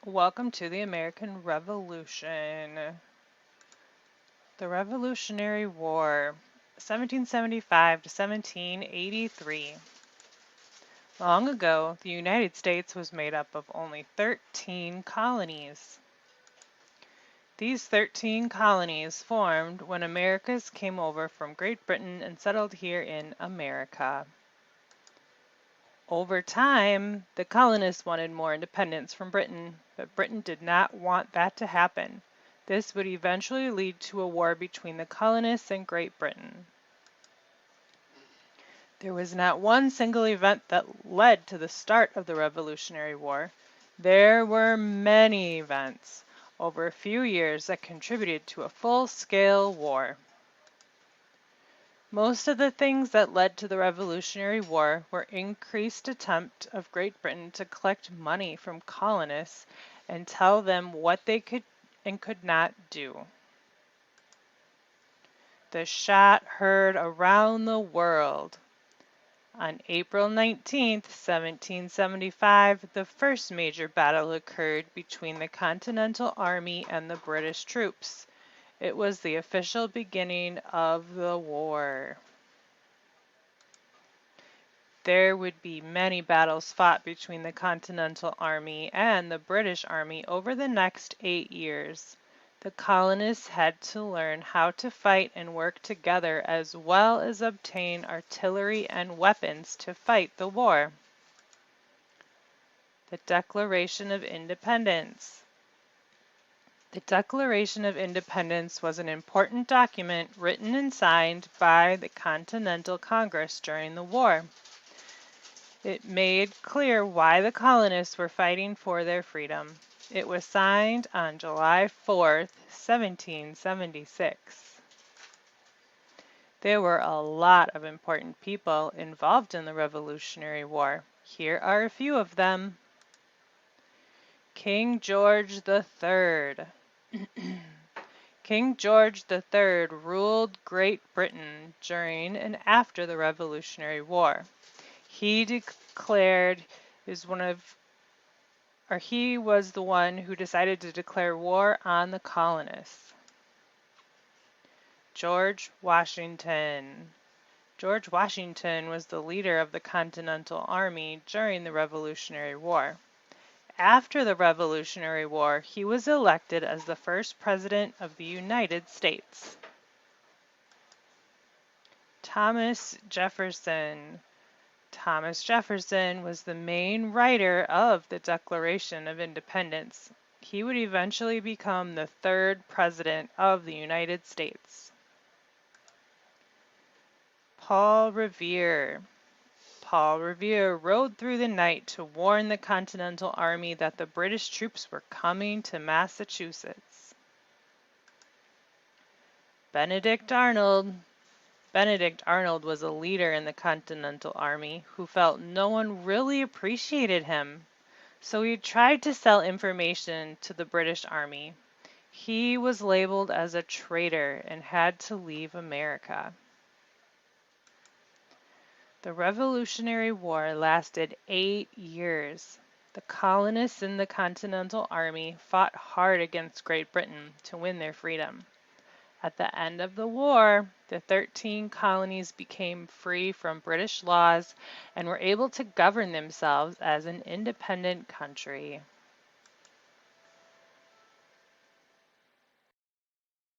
Welcome to the American Revolution. The Revolutionary War, 1775 to 1783. Long ago, the United States was made up of only 13 colonies. These 13 colonies formed when Americans came over from Great Britain and settled here in America. Over time, the colonists wanted more independence from Britain, but Britain did not want that to happen. This would eventually lead to a war between the colonists and Great Britain. There was not one single event that led to the start of the Revolutionary War. There were many events over a few years that contributed to a full-scale war. Most of the things that led to the Revolutionary War were increased attempt of Great Britain to collect money from colonists and tell them what they could and could not do. The shot heard around the world. On April 19, 1775, the first major battle occurred between the Continental Army and the British troops. It was the official beginning of the war. There would be many battles fought between the Continental Army and the British Army over the next 8 years. The colonists had to learn how to fight and work together as well as obtain artillery and weapons to fight the war. The Declaration of Independence. The Declaration of Independence was an important document written and signed by the Continental Congress during the war. It made clear why the colonists were fighting for their freedom. It was signed on July 4, 1776. There were a lot of important people involved in the Revolutionary War. Here are a few of them. King George III. King George III ruled Great Britain during and after the Revolutionary War. He was the one who decided to declare war on the colonists. George Washington. George Washington was the leader of the Continental Army during the Revolutionary War. After the Revolutionary War, he was elected as the first president of the United States. Thomas Jefferson. Thomas Jefferson was the main writer of the Declaration of Independence. He would eventually become the third president of the United States. Paul Revere. Paul Revere rode through the night to warn the Continental Army that the British troops were coming to Massachusetts. Benedict Arnold. Benedict Arnold was a leader in the Continental Army who felt no one really appreciated him, so he tried to sell information to the British Army. He was labeled as a traitor and had to leave America. The Revolutionary War lasted 8 years. The colonists in the Continental Army fought hard against Great Britain to win their freedom. At the end of the war, the 13 colonies became free from British laws and were able to govern themselves as an independent country.